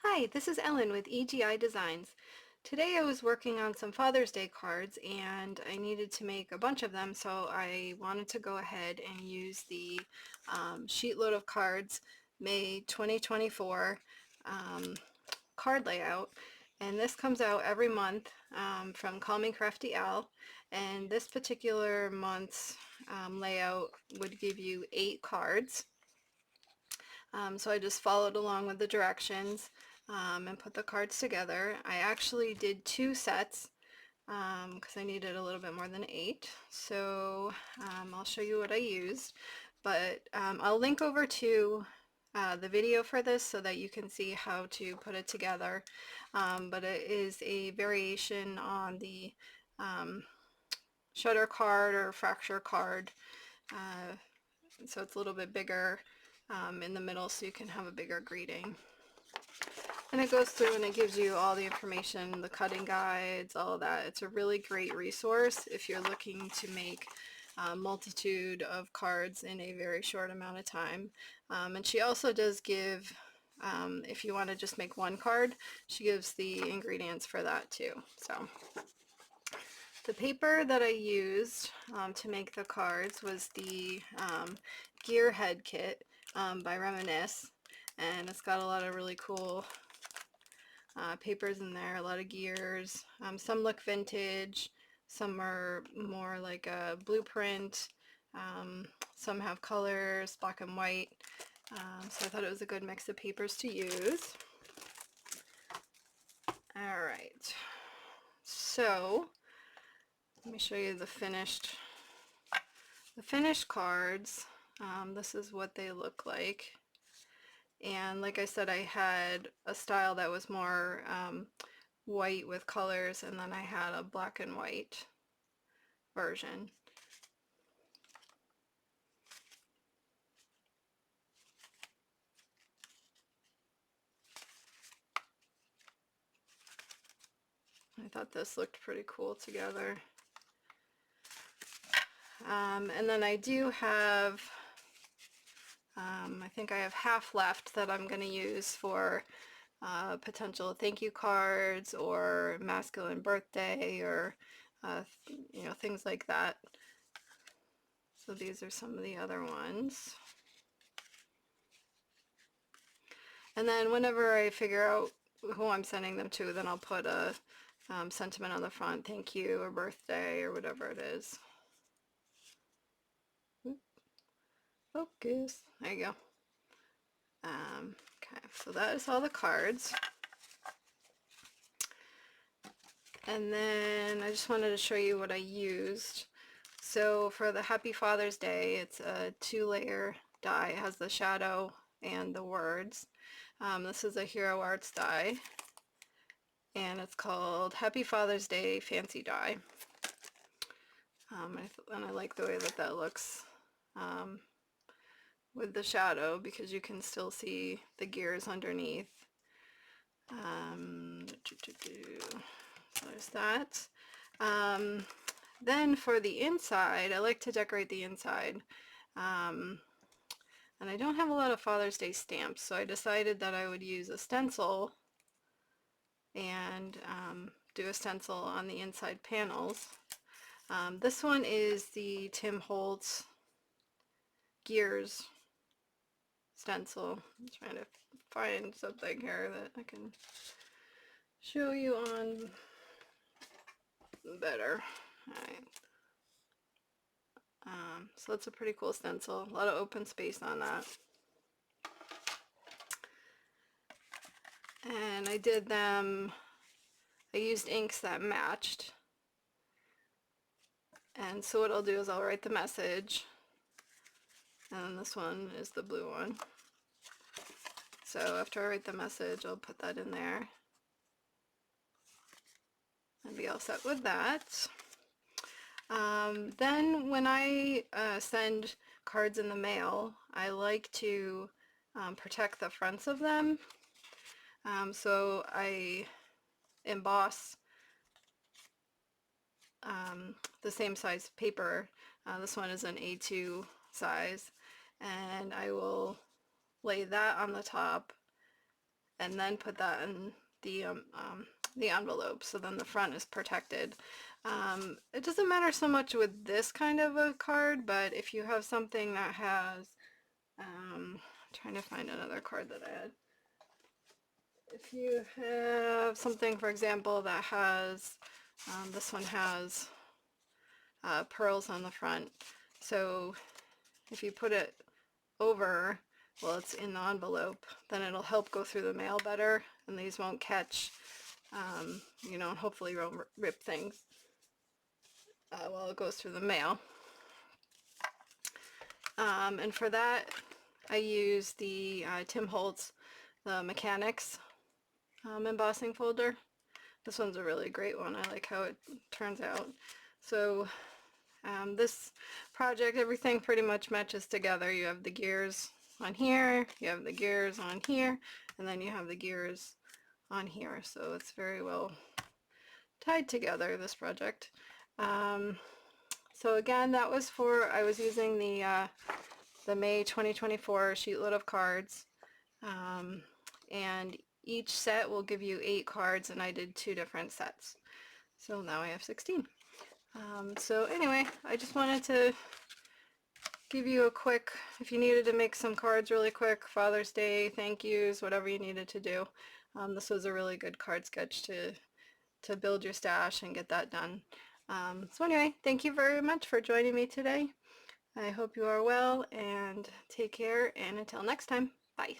Hi, this is Ellen with EGI Designs. Today I was working on some Father's Day cards and I needed to make a bunch of them, so I wanted to go ahead and use the Sheetload of Cards May 2024 card layout. And this comes out every month from Call Me Crafty Al, and this particular month's layout would give you 8 cards. So I just followed along with the directions and put the cards together. I actually did 2 sets because I needed a little bit more than 8. So I'll show you what I used. But I'll link over to the video for this so that you can see how to put it together. But it is a variation on the shutter card or fracture card. So it's a little bit bigger in the middle so you can have a bigger greeting. And it goes through and it gives you all the information, the cutting guides, all of that. It's a really great resource if you're looking to make a multitude of cards in a very short amount of time. And she also does give, if you want to just make one card, she gives the ingredients for that too. So the paper that I used to make the cards was the Gear Head Kit by Reminisce, and it's got a lot of really cool papers in there, a lot of gears. Some look vintage, some are more like a blueprint, some have colors, black and white, so I thought it was a good mix of papers to use. Alright, so let me show you the finished cards. This is what they look like. And like I said, I had a style that was more white with colors, and then I had a black and white version. I thought this looked pretty cool together. And then I do have, I think I have half left that I'm going to use for potential thank you cards or masculine birthday or you know, things like that. So these are some of the other ones. And then whenever I figure out who I'm sending them to, then I'll put a sentiment on the front, thank you or birthday or whatever it is. Focus. There you go. Okay, so that is all the cards. And then I just wanted to show you what I used. So for the Happy Father's Day, it's a 2-layer die. It has the shadow and the words. This is a Hero Arts die, and it's called Happy Father's Day Fancy Die. And I like the way that that looks with the shadow, because you can still see the gears underneath. So there's that. Then for the inside, I like to decorate the inside. And I don't have a lot of Father's Day stamps, so I decided that I would use a stencil and do a stencil on the inside panels. This one is the Tim Holtz Gears stencil. I'm trying to find something here that I can show you on better. Alright. So that's a pretty cool stencil. A lot of open space on that. And I did them, I used inks that matched. And so what I'll do is I'll write the message, and this one is the blue one. So after I write the message, I'll put that in there and be all set with that. Then when I send cards in the mail, I like to protect the fronts of them. So I emboss the same size paper. This one is an A2 size, and I will lay that on the top, and then put that in the envelope, so then the front is protected. It doesn't matter so much with this kind of a card, but if you have something that has, trying to find another card that I had. If you have something, for example, that has, this one has pearls on the front, so if you put it over, well, it's in the envelope, then it'll help go through the mail better, and these won't catch, you know, and hopefully won't rip things while it goes through the mail. And for that, I use the Tim Holtz, the Mechanics embossing folder. This one's a really great one. I like how it turns out. So this project, everything pretty much matches together. You have the gears on here, you have the gears on here, and then you have the gears on here. So it's very well tied together, this project. So again, that was for, I was using the May 2024 sheetload of cards, and each set will give you 8 cards, and I did 2 different sets. So now I have 16. So anyway, I just wanted to give you a quick, if you needed to make some cards really quick, Father's Day, thank yous, whatever you needed to do. This was a really good card sketch to build your stash and get that done. So anyway, thank you very much for joining me today. I hope you are well, and take care, and until next time, bye.